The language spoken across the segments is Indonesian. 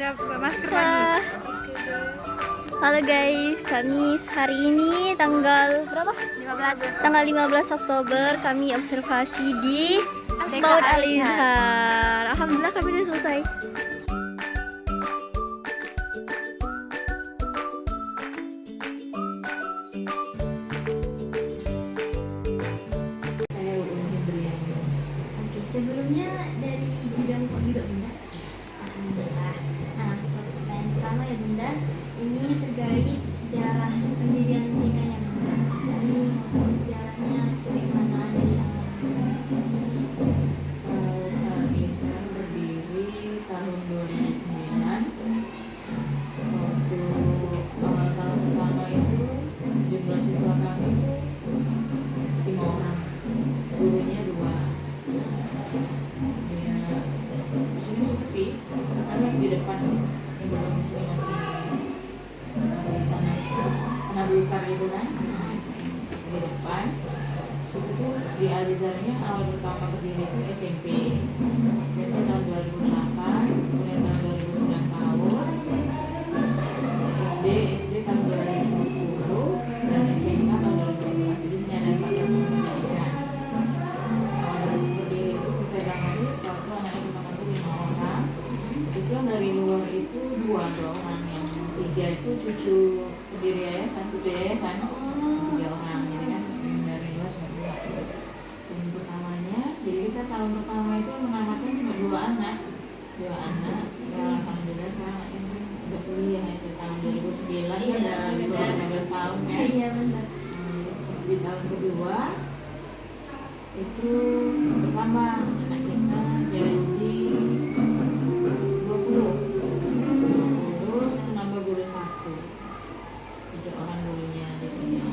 Udah buka masker lagi. Halo guys, Kamis hari ini tanggal berapa? 15. Tanggal 15 Oktober kami observasi di TK Paud Al-Izhar. Al-Izhar. Alhamdulillah kami sudah selesai. Saya Uun Hibriani. Oke, sebelumnya dari bidang juga Bunda. Alhamdulillah. Nah, pertanyaan pertama ya Bunda, ini terkait sejarah pendirian TK-nya Bunda. Ini mau sejarahnya bagaimana ada Al-Izhar berdiri tahun 2009. Waktu awal tahun pertama itu jumlah siswa kami itu 5 orang, gurunya 2. Ya, di sini masih sepi, karena masih di depan. Ini belum, di sini masih tanah belukar gitu kan, di depan. Situ tuh di Al-Izharnya awal pertama berdiri itu SMP tahun 2008, kemudian tahun 2009 PAUD, SD tahun 2010, dan SMK tahun 2011. Jadi sini ada 4 satuan pendidikan. Awal berdiri itu saya tangani waktu anaknya pertama itu 5 orang. Itu yang dari luar itu dua orang, yang 3 itu cucu pendiri yayasan, 3 orang. Jadi kan yang dari luar cuma 2. Tahun pertamanya, jadi kita tahun pertama itu menamatkan cuma 2 anak. Ya, alhamdulillah sekarang ini udah kuliah ya, dari tahun 2009. Iya, Udah lebih kurang 15 tahun ya. Iya benar. Terus di tahun kedua itu bertambah anak kita jadi 20, nambah guru 1, 3 orang gurunya jadinya.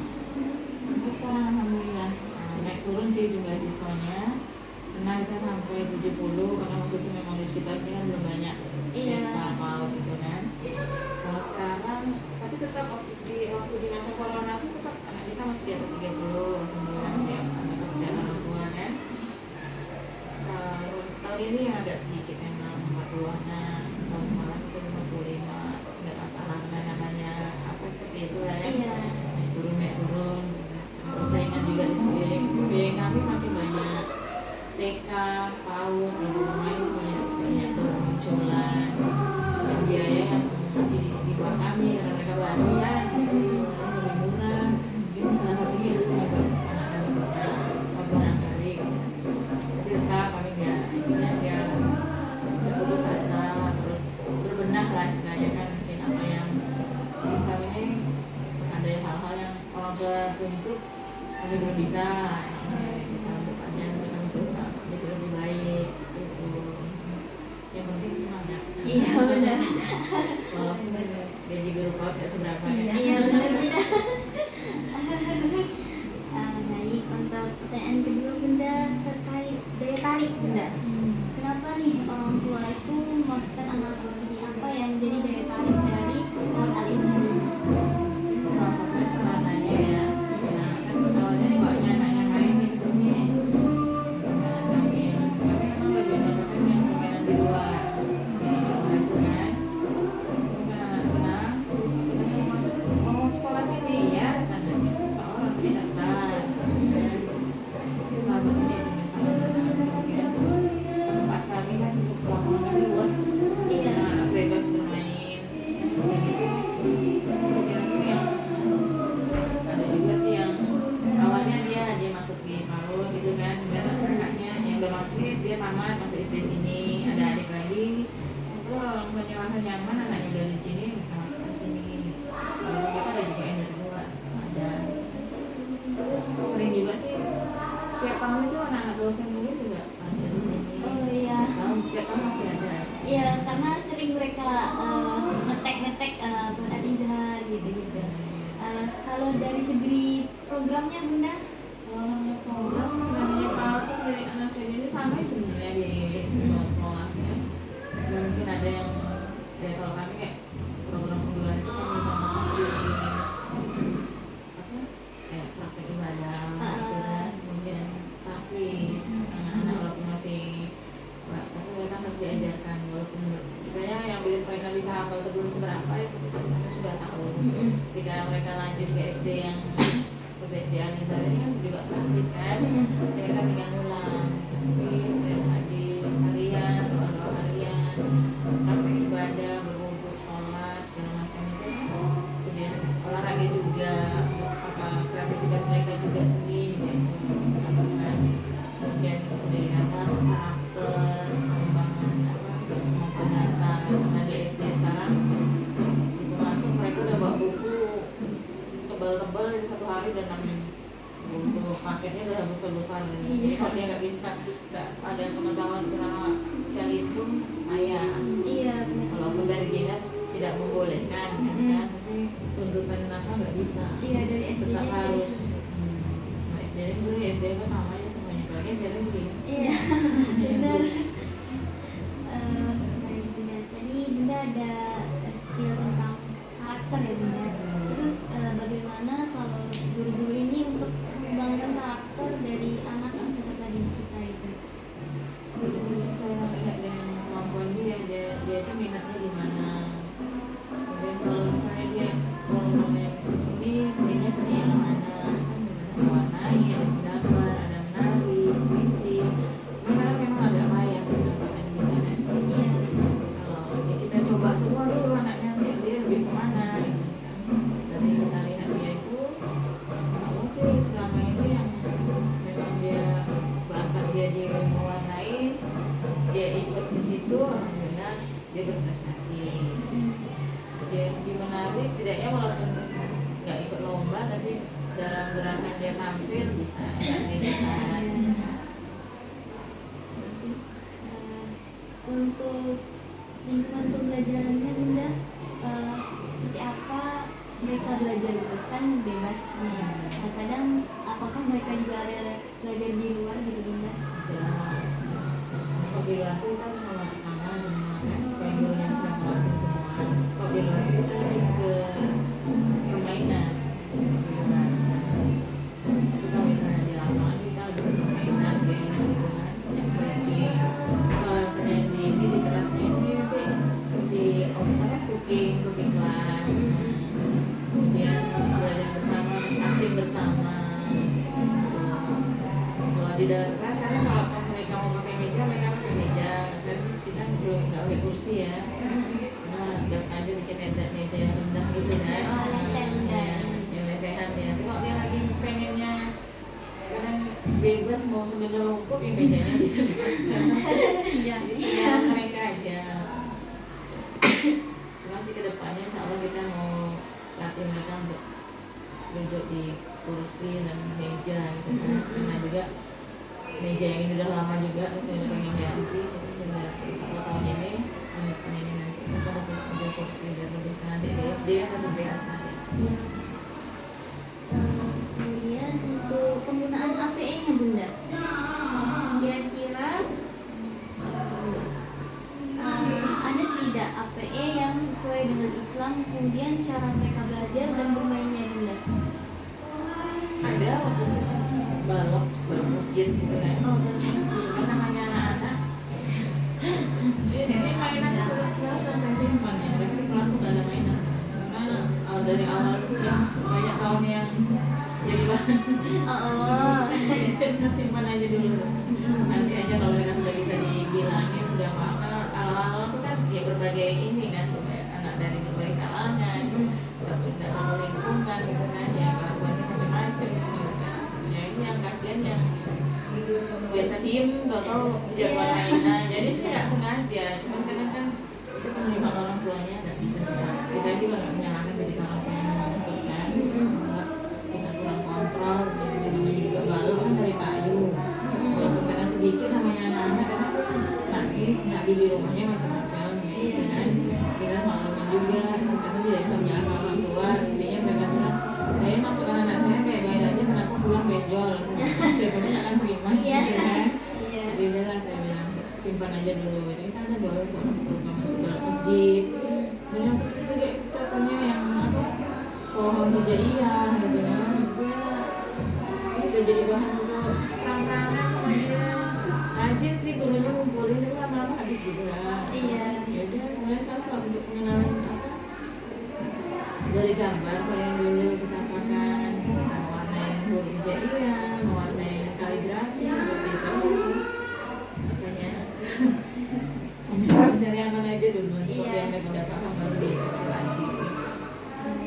Sampai sekarang alhamdulillah naik turun sih jumlah siswanya. Pernah kita sampai 70, karena waktu itu memang di sekitar ini kan belum banyak Iya. mau gitu kan. Kalau sekarang, tapi tetap waktu di masa corona itu tetap anak kita masih di atas 30, alhamdulillah masih anak dan orang tua kan. Tahun ini yang agak sedikit memang 40-an, tahun semalam itu 55, nggak masalah namanya apa seperti itu lah ya. Iya. Naik turun. Persaingan juga di sekeliling kami makin banyak. TK, PAUD, pemain banyak bermunculan. Dan biaya yang masih di bawah kami karena mereka baru ya, lebih murah. Mungkin salah satunya itu juga anak-anak barangkali. Tapi tetap kami nggak putus asa, terus berbenah lah istilahnya kan. Mungkin apa yang di kami ini ada hal-hal yang orang tua tuntut kami belum bisa. Depannya kami berusaha jadi lebih baik itu. Yang penting semangat. Iya benar. Walaupun gaji guru PAUD tidak seberapa ya. Iya benar Bunda. Baik, untuk pertanyaan kedua Bunda terkait daya tarik Bunda. Kenapa nih orang tua itu memasukkan anak seni apa yang menjadi daya tarik dari Paud Al-Izhar ini? Salah satunya sarananya ya. Nah, kan awalnya dibawanya anaknya main nih ke sini. Dengan kami memang lebih mendapatkan yang permainan di luar. Yang di luar itu kan. Kan anak senang. Mau sekolah sini ya, tandanya. Soalnya orang tidak daftar. Itu salah satunya itu misalnya. Kemudian tempat kami kan lapangan kami luas. Iya. Anak bebas bermain. Jadi kira-kira yang ada juga sih yang awalnya dia masuk di PAUD gitu kan, dan kakaknya yang udah masuk dia tamat masuk SD sini, ada adik lagi itu kalau punya rasa nyaman anaknya dari sini masuk ke sini. Lalu kita ada juga yang dari luar ada. Terus sering juga sih tiap tahun itu anak-anak dosen dulu juga ada di sini. Oh iya. Tiap tahun masih ada. Iya, karena sering mereka ngetek Paud Al-Izhar gitu. Kalau dari segi programnya Bunda, Kalau namanya program, namanya PAUD itu dari anak saya ini sama sebenarnya di semua sekolah ya. Dan mungkin ada yang ya kalau kami kayak program unggulan itu kami utamakan di apa kayak praktek ibadah gitu kan, kemudian tahfiz anak-anak waktu masih tapi mereka diajarkan, walaupun istilahnya yang bikin mereka bisa hafal terus seberapa itu kita sudah tahu. Ketika mereka lanjut ke SD yang seperti SD Alizar ini kan juga praktis kan, mereka tinggal ulang praktis, dan hadis harian, doa harian, praktek ibadah, berwudu, sholat segala macam itu kan. Kemudian olahraga juga, apa kreativitas mereka juga, seni juga itu kan. Kemudian dilihat karakter, pengembangan kemampuan dasar. Karena di SD sekarang itu masuk mereka udah bawa buku tebal-tebal itu satu hari dan 6 buku, paketnya udah besar-besar. Jadi kalau dia nggak bisa, nggak ada pengetahuan tentang calistung, ayah. Iya. Walaupun dari dinas tidak membolehkan, kan, tapi tuntutan apa nggak bisa. Iya, dari SD Tetap harus. SD dulu SD apa sama aja semuanya, apalagi SD dulu. Iya, benar. Baik Bunda, tadi Bunda ada skill tentang karakter ya Bunda. Terus bagaimana kalau guru-guru ini untuk mengembangkan karakter dari anak-anak peserta didik kita itu? Saya lihat dengan kemampuan dia itu minatnya di mana. Kemudian kalau misalnya dia kalau namanya seninya seni yang mana, kan mewarnai, ada gambar, ada menari, puisi. Ini kadang memang agak payah penampilan kita kan. Iya. Kalau kita coba semua dulu anaknya dia lebih kemana gitu. Dari kita lihat dia itu, sama sih selama ini yang memang dia bakat dia di mewarnai, dia ikut di situ, alhamdulillah dia berprestasi. Dia di menari setidaknya walaupun nggak ikut lomba tapi dalam gerakan dia tampil bisa hasilkan. Untuk lingkungan pembelajarannya Bunda, seperti apa mereka belajar itu kan bebas nih. Kadang apakah mereka juga ada belajar di luar gitu Bunda? Ya, kalau di luar itu kan sama sama semua kan, kayak gurunya bisa ngawasin semua. Kalau di luar kita lebih ke permainan. Kita misalnya di lapangan kita lebih ke permainan, games gitu kan, stretching. Kalau misalnya di kelasnya ini nanti seperti cooking class. Kemudian belajar bersama, asing bersama. Kalau di dalam kelas karena kalau pas mereka mau pakai meja mereka pakai meja, kan kita belum nggak pakai kursi ya. Nah udah aja bikin meja yang rendah gitu kan. Lesen Yang lesehan ya. Tapi kalau dia lagi pengennya kadang bebas mau sambil longkop ya mejanya bisa. Bisa mereka aja. Cuma sih kedepannya insya Allah kita mau latih mereka untuk duduk di kursi dan meja gitu kan. Karena juga meja yang ini udah lama juga, terus saya udah pengen ganti. Jadi insya Allah tahun ini nanti kita ada kursi dan lebih nanti di SD kan tetap biasa ya. Kemudian untuk penggunaan APE-nya Bunda, kira-kira ada tidak APE yang sesuai dengan Islam, kemudian cara mereka belajar dan bermainnya Bunda? Ada waktu itu balok masjid gitu kan. Oh, bagus. Kan namanya anak-anak ini mainannya sudah saya simpan ya, mereka di kelas tuh gak ada mainan karena dari awal itu udah banyak tahun yang jadi bahan. Jadi simpan aja dulu, nanti aja kalau mereka sudah bisa dibilangin sudah paham. Karena awal-awal itu kan ya berbagai ini kan, anak dari berbagai kalangan, satu tidak satu lingkungan gitu kan, ya kelakuannya macam-macam gitu kan. Ya ini yang kasihan yang biasa diem tau jawaban mainan, jadi sih nggak sengaja, cuman kadang kan itu penerimaan orang tuanya nggak bisa, kita juga nggak menyalahkan ketika orang tuanya menuntut kan, kita kurang kontrol, jadi namanya juga balok kan dari kayu, walaupun karena sedikit namanya anak-anak kadang tuh nangis, ngadu di rumahnya macam-macam gitu kan, kita maluin juga, karena tidak bisa menyalahkan orang tua, intinya mereka bilang saya masukkan anak saya kayak gaya aja kenapa pulang benjol, sebenarnya akan terima gitu kan. Jadi udahlah saya bilang simpan aja dulu, jadi kita ada baru berupa masjid, kemudian juga kita punya yang apa pohon hijaiyah gitu kan, udah jadi bahan untuk terang-terangan sama dia. Rajin sih gurunya ngumpulin, tapi lama-lama habis juga. Iya. Ya udah, mulai sekarang kalau untuk pengenalan apa dari gambar, kalau yang dulu kita apakan, kita warnain huruf hijaiyah, mewarnain kaligrafi, seperti itu. Makanya cari yang mana aja dulu, Iya. seperti yang mereka udah paham baru dikasih lagi.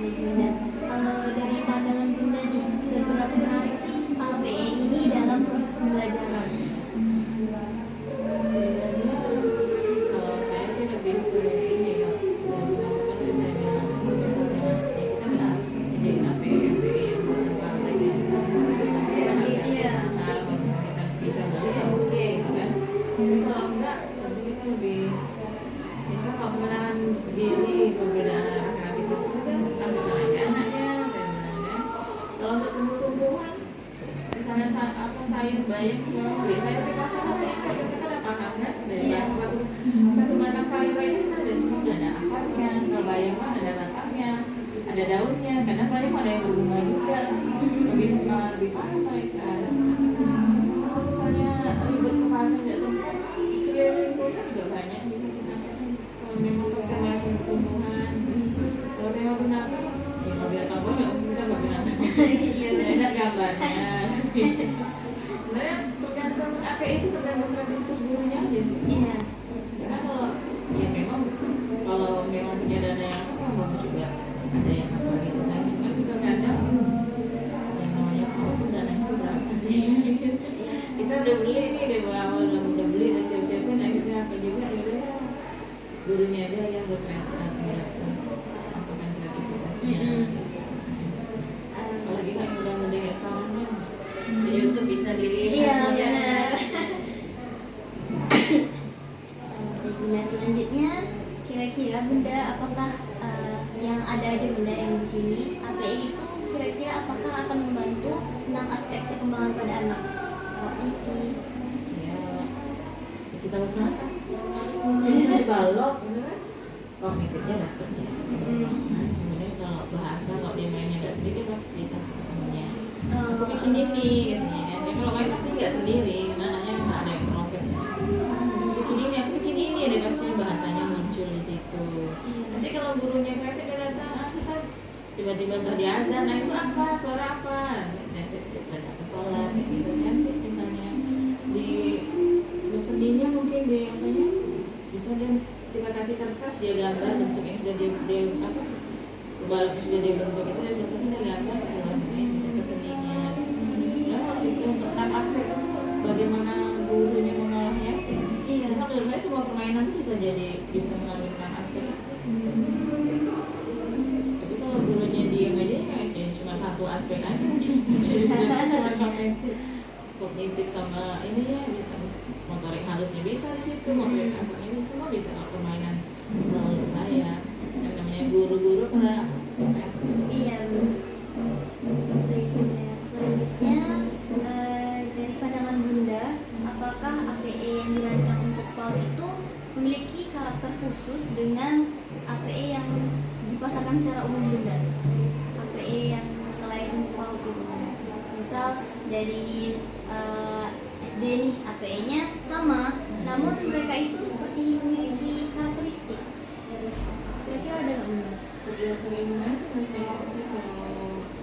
Bunda, kalau dari pandangan Bunda nih, seberapa menarik sih KPE ini dalam proses pembelajaran? Sebenarnya kalau saya sih lebih ke ini, kalau dari teman-teman bisa bilang misalnya ya kita nggak harus nyediain APE yang buatan pabrik ya. Iya. Nah, kalau kita bisa beli ya oke gitu kan. Tapi kalau enggak, tentu kita lebih misal kalau pengenalan diri, perbedaan laki-laki perempuan kan ambil aja anaknya, saya bilang kan. Kalau untuk tumbuh-tumbuhan, misalnya sayur bayam segala beli sayur di pasar atau ikan kita ada paham kan dari Iya. satu batang sayur aja kita dari semua udah ada akarnya. Kalau bayam kan ada batangnya, ada daunnya, karena bayam ada yang berbunga juga, lebih paham mereka. Kalau misalnya ribet ke pasar nggak sempat, keliling kota juga banyak bisa kita. Kalau memang pas tema tumbuhan, kalau tema binatang, ya kalau binatang bos nggak mungkin kita nggak binatang. Iya. Enak gambarnya. Sebenarnya tergantung APE itu tergantung kreativitas gurunya aja sih. Iya. Karena kalau ya memang kalau memang punya dana yang bagus juga ada yang apa gitu kan. Cuma terkadang yang namanya awal tuh dananya seberapa sih? Kita udah beli nih dari awal udah beli udah siap-siapin akhirnya apa juga ya udah gurunya aja yang berkreatif apa kan kreativitasnya. Apalagi kan udah mending sekarang kan di YouTube bisa dilihat. Iya, ya. benar. Bunda, selanjutnya kira-kira Bunda apakah yang ada aja Bunda yang di sini API itu kira-kira apakah akan membantu tentang aspek perkembangan pada anak? Ini. Ya, kita usahakan. Bisa dibalok, bener kan? Kognitifnya dapet ya. Nah, kemudian kalau bahasa, kalau dia mainnya nggak sendiri, dia pasti cerita sama temennya. Aku bikin ini, katanya kan. Dia kalau main pasti nggak sendiri, mananya nggak ada yang introvert. Aku bikin ini, dia pasti bahasanya muncul di situ. Nanti kalau gurunya kreatif dia datang, kita tiba-tiba entah di azan, nah itu apa, suara apa? Dan apa sholat, kayak gitu. Nanti misalnya di seninya mungkin di apanya, bisa kita kasih kertas dia gambar bentuknya sudah dia apa baloknya sudah dia bentuk itu dia selesai dia gambar dalamnya bisa ke seninya. Nah itu untuk 6 aspek itu bagaimana gurunya mengolahnya. Iya. Karena menurut saya semua permainan itu bisa mengandung 6 aspek. Tapi kalau gurunya diam aja ya cuma satu aspek aja jadi cuma kognitif sama ini ya bisa motorik halusnya bisa di situ, motorik kasarnya bisa, semua bisa kalau permainan menurut saya. Yang namanya guru-guru pernah Iya. Baik Bunda. Selanjutnya dari pandangan Bunda, apakah APE yang dirancang untuk PAUD itu memiliki karakter khusus dengan APE yang dipasarkan secara umum Bunda? APE yang selain untuk PAUD itu, misal dari SD nih APE-nya sama, namun mereka itu seperti memiliki karakteristik. Kira-kira ada nggak Bunda? tergantung ilmunya itu masih maksudnya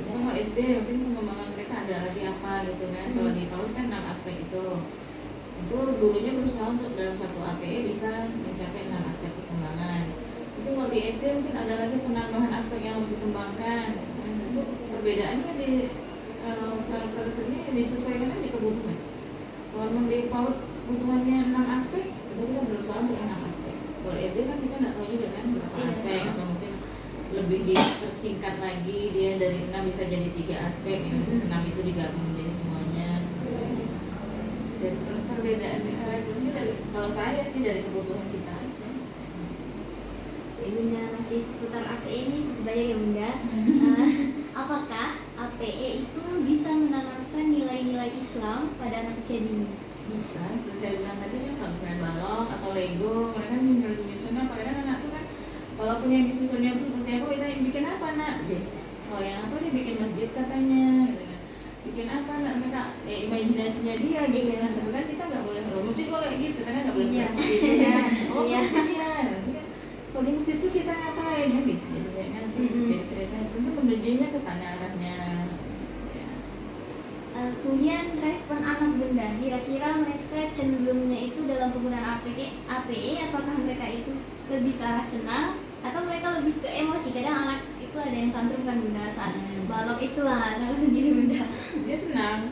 kalau SD mungkin pengembangan mereka ada lagi apa gitu kan. Kalau di PAUD kan 6 aspek itu gurunya berusaha untuk dalam satu APE bisa mencapai 6 aspek perkembangan. Itu kalau di SD mungkin ada lagi penambahan aspek yang harus dikembangkan. Nah, itu perbedaannya di kalau karakteristiknya disesuaikan aja kebutuhan. Kalau memang di PAUD kebutuhannya 6 aspek, itu kita berusaha untuk 6 aspek. Kalau SD kan kita nggak tahu juga kan berapa aspek atau mungkin lebih dipersingkat lagi dia dari 6 bisa jadi 3 aspek ya. 6 itu digabung menjadi semuanya. Dan perbedaan karakteristiknya dari kalau saya sih dari kebutuhan kita. Bunda masih seputar APE ini sebanyak ya Bunda. Apakah APE itu bisa menanamkan nilai-nilai Islam pada anak usia dini? Bisa, seperti saya bilang tadi kan kalau misalnya balong atau Lego, mereka tinggal menyusunnya, padahal anak tuh kan walaupun yang disusunnya itu seperti apa, kita bikin apa nak? Biasa. Kalau yang apa dia bikin masjid katanya, gitu kan. Bikin apa nak? Mereka imajinasinya dia gitu kan. Tapi kan kita nggak boleh masjid kalau kayak gitu, karena nggak boleh gitu kan. Oh ngomong Iya. dia. Kalau di masjid tuh kita ngapain kan gitu, jadi kayak nanti jadi ceritanya tentu pendidikannya ke sana arahnya. Ya. Kemudian respon anak bunda, kira-kira mereka cenderungnya itu dalam penggunaan APE, apakah mereka itu lebih ke arah senang atau mereka lebih ke emosi? Kadang anak itu ada yang tantrum kan bunda saat balok itulah, tahu sendiri bunda. Dia senang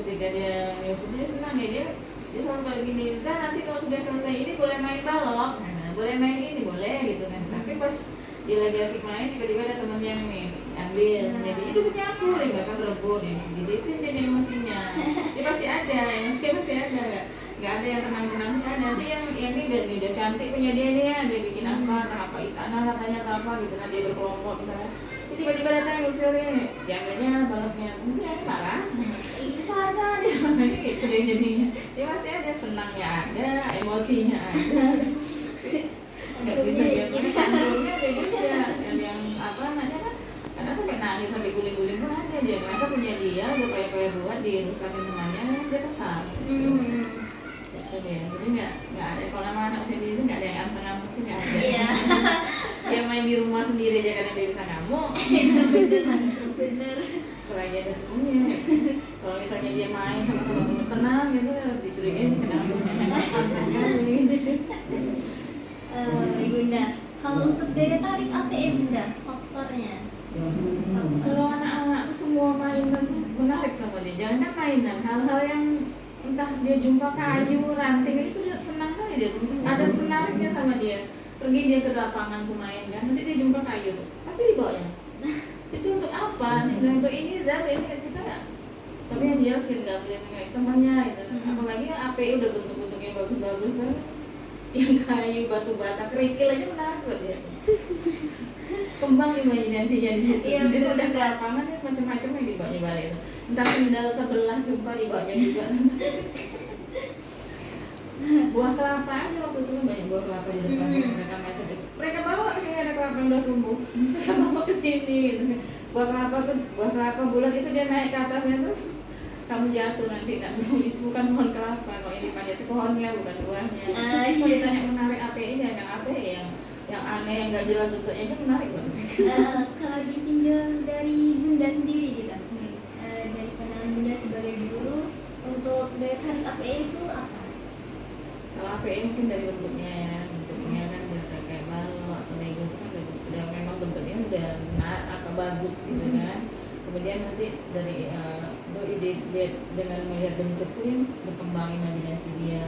ketika dia senang dia selalu kayak gini, Zah nanti kalau sudah selesai ini boleh main balok, boleh main ini boleh gitu kan. Tapi pas dia lagi asik main tiba-tiba ada temennya yang nih ambil, jadi itu punya aku deh bahkan berebut di situ jadi emosinya. Dia pasti ada emosinya, pasti ada, nggak ada yang tenang-tenang kan. Nanti yang ini udah cantik punya dia nih ya, dia bikin apa istana katanya atau apa gitu kan, dia berkelompok misalnya. Tiba-tiba datang yang usulnya, jangannya baloknya, mungkin marah. Ini salah dia makanya gitu deh jadinya. Dia pasti ada senangnya ada, emosinya ada. Nggak bisa dia tantrumnya kayak gitu ya. Yang apa namanya kan, karena sampai nangis sampai guling-guling pun ada. Dia merasa punya dia, udah payah-payah buat dirusakin temannya, dia kesal. Gitu deh. Jadi nggak ada kalau nama anak sendiri nggak ada yang anteng-anteng, nggak ada. Iya. Dia main di rumah sendiri aja kadang dia bisa ngamuk. Bener. Selagi ada temennya. Kalau misalnya dia main sama-sama temen tenang gitu, dicurigain kenapa gitu. Bunda, kalau untuk daya tarik APE bunda, faktornya? Kalau anak-anak tuh semua mainan tuh menarik sama dia. Jangan mainan, hal-hal yang entah dia jumpa kayu, ranting itu dia senang kali dia. Ada menariknya sama dia. Pergi dia ke lapangan main kan, nanti dia jumpa kayu, pasti dibawanya. Itu untuk apa? Untuk ini Zar, ini kita nggak. Tapi yang dia harus kita beli kayak temannya itu. Apalagi yang API udah bentuk-bentuknya bagus-bagus kan. Yang kayu, batu bata, kerikil aja menarik buat dia. Kembang imajinasinya di situ. Iya, Dia udah ke betul. lapangan ya macam-macam yang dibawanya balik itu. Entah sendal sebelah jumpa dibawanya juga. Buah kelapa aja waktu itu banyak buah kelapa di depan mereka macam itu. Mereka bawa ke sini ada kelapa yang udah tumbuh. Mereka bawa ke sini gitu. Buah kelapa bulat itu dia naik ke atasnya terus kamu jatuh nanti nggak tahu itu bukan pohon kelapa, kalau ini panjat itu pohonnya bukan buahnya. Kalau ditanya menarik apa ini yang apa yang aneh yang nggak jelas bentuknya itu menarik banget. Kalau ditinjau dari bunda sendiri gitu, dari pandangan bunda sebagai guru, untuk daya tarik APE itu apa? Kalau APE mungkin dari bentuknya ya, bentuknya kan udah kayak balok atau Lego itu kan udah memang bentuknya udah apa bagus gitu kan. Kemudian nanti dari ide dengan melihat bentuk itu yang berkembang imajinasi dia.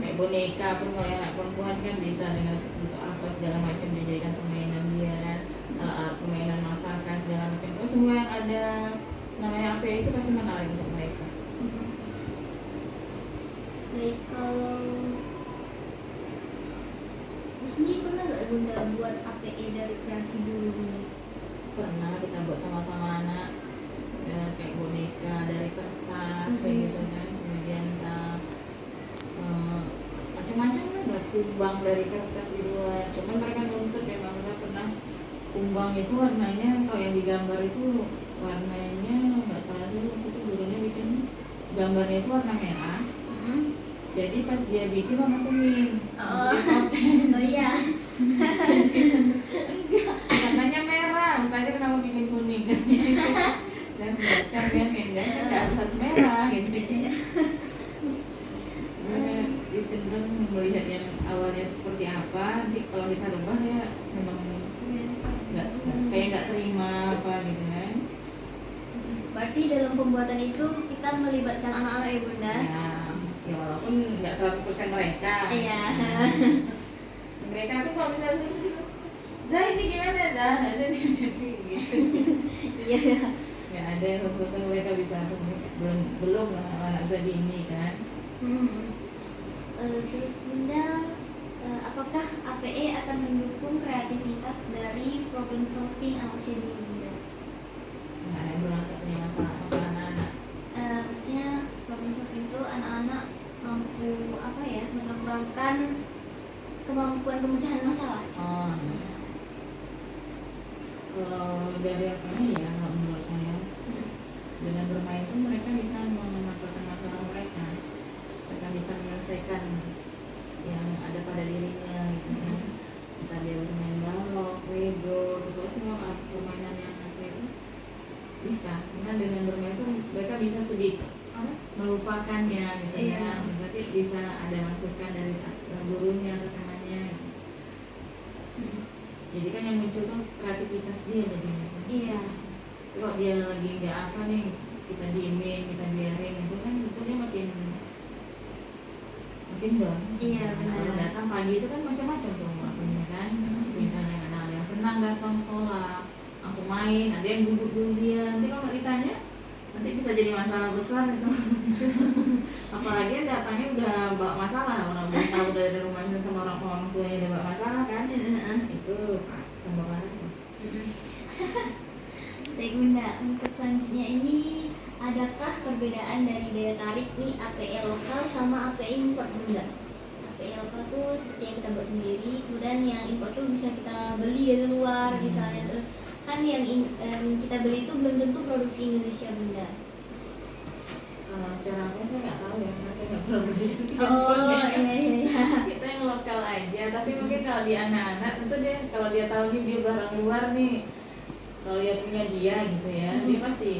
Kayak boneka pun kalau yang anak perempuan kan bisa dengan bentuk apa segala macam dijadikan permainan dia kan, alat permainan masakan segala macam itu semua yang ada namanya APE itu pasti menarik untuk mereka. Baik, kalau Husni pernah nggak bunda buat APE dari kreasi dulu bunda? Pernah kita buat sama-sama anak kayak boneka dari kertas kayak gitu kan, kemudian macam-macam lah, buat kumbang dari kertas di luar. Cuman mereka nuntut memang kita pernah kumbang itu warnanya kalau yang digambar itu warnanya nggak salah sih waktu itu gurunya bikin gambarnya itu warna merah. Jadi pas dia bikin warna kuning. Oh iya. Enggak, warnanya merah. Misalnya kenapa bikin kuning? Dan belajar kan enggak harus merah gitu. Dia cenderung melihat yang awalnya seperti apa, nanti kalau kita rubah ya memang nggak terima apa gitu kan. Berarti dalam pembuatan itu kita melibatkan anak-anak ya bunda? Ya walaupun nggak 100% mereka. Iya. Mereka tuh kalau misalnya Zah ini gimana Zah? Ada gitu. Iya. Nggak ada yang 100% mereka bisa, belum lah nggak bisa di ini kan. Terus bunda, apakah APE akan mendukung kreativitas dari problem solving anak usia dini bunda? Nggak ada yang merasa punya masalah anak-anak. Maksudnya problem solving itu anak-anak mampu apa ya, mengembangkan kemampuan pemecahan masalah. Kalau dari apa ya, menurut saya dengan bermain itu mereka bisa memecahkan masalah mereka bisa menyelesaikan yang ada pada dirinya gitu kan. Entah dia bermain balok, lego, gitu semua permainan yang apa itu bisa. Karena dengan bermain itu mereka bisa sedikit melupakannya gitu Iya. kan. Berarti bisa ada masukan dari gurunya atau temannya gitu. Jadi kan yang muncul tuh kreativitas dia jadinya. Iya. Kalau dia lagi nggak apa nih, kita diemin, kita biarin, itu kan itu dia makin down. Iya, Kalau benar. datang pagi itu kan macam-macam tuh waktunya kan. Misalnya anak yang senang datang sekolah, langsung main, ada yang duduk dulu dia. Nanti kalau nggak ditanya, nanti bisa jadi masalah besar itu. Apalagi yang datangnya udah bawa masalah, orang belum tahu dari rumahnya sama orang tuanya udah bawa masalah kan. Itu tambah parah tuh. Baik Bunda, untuk selanjutnya ini adakah perbedaan dari daya tarik nih APE lokal sama APE impor Bunda? APE lokal tuh seperti yang kita buat sendiri, kemudian yang impor tuh bisa kita beli dari luar misalnya. Terus kan yang kita beli itu belum tentu produksi Indonesia Bunda. Cara apa saya nggak tahu ya, karena saya nggak pernah beli. Oh iya. Kita yang lokal aja, tapi mungkin kalau di anak-anak tentu dia kalau dia tahu nih dia barang luar nih, kalau dia punya dia gitu ya, dia pasti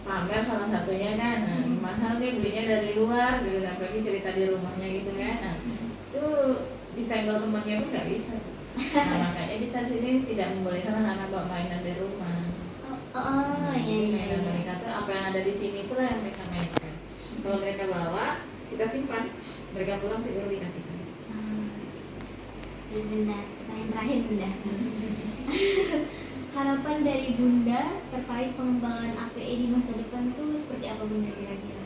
pamer salah satunya kan. Nah, mahal nih belinya dari luar gitu, apalagi cerita di rumahnya gitu kan. Nah, itu disenggol temannya pun nggak bisa. Nah, makanya kita sini tidak membolehkan anak-anak bawa mainan dari rumah. Oh iya. Mainan mereka tuh apa yang ada di sini itulah yang mereka mainkan. Kalau mereka bawa, kita simpan. Mereka pulang baru dikasihkan. Bunda, pertanyaan terakhir Bunda. Harapan dari Bunda terkait pengembangan APE di masa depan tuh seperti apa Bunda kira-kira?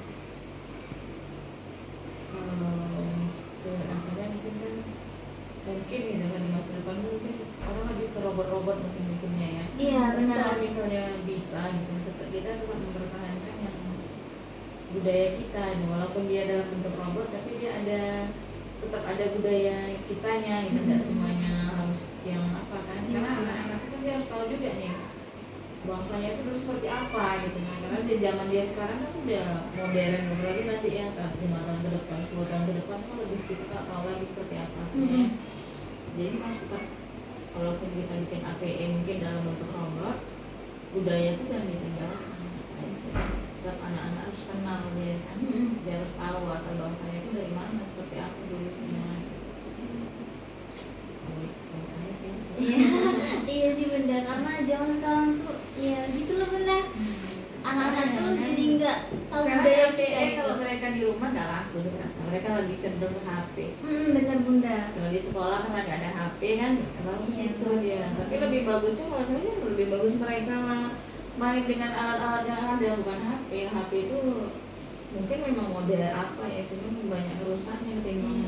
Apanya mungkin gitu kan di masa depan mungkin orang lebih ke robot-robot mungkin bikinnya ya. Iya benar. Kalau misalnya bisa gitu, kita tetap mempertahankan yang budaya kita, walaupun dia dalam bentuk robot, tapi dia tetap ada budaya kitanya, gitu. Tidak semuanya harus yang apa kan? Karena anak-anak itu dia harus tahu juga nih bangsanya itu dulu seperti apa gitu kan. Karena di zaman dia sekarang kan sudah modern, apalagi nanti ya 5 tahun ke depan, 10 tahun ke depan kan lebih kita tahu lagi seperti apa ya. Jadi harus tetap, walaupun kita bikin APE mungkin dalam bentuk robot, budaya itu jangan ditinggalkan. Tetap anak-anak harus kenal dia kan, dia harus tahu asal bangsanya itu dari mana, seperti apa dulunya. Kalau saya sih Iya sih Bunda, karena zaman sekarang tuh ya gitu loh Bunda. Anak-anak tuh jadi nggak tahu budaya kita gitu. kalau mereka di rumah nggak laku sekarang, mereka lebih cenderung ke HP. Benar Bunda. Kalau di sekolah karena nggak ada HP kan, bagus itu dia. Tapi lebih bagusnya kalau saya lebih bagus mereka main dengan alat-alat yang ada, bukan HP. HP itu mungkin memang model apa ya, cuma banyak rusaknya ketimbang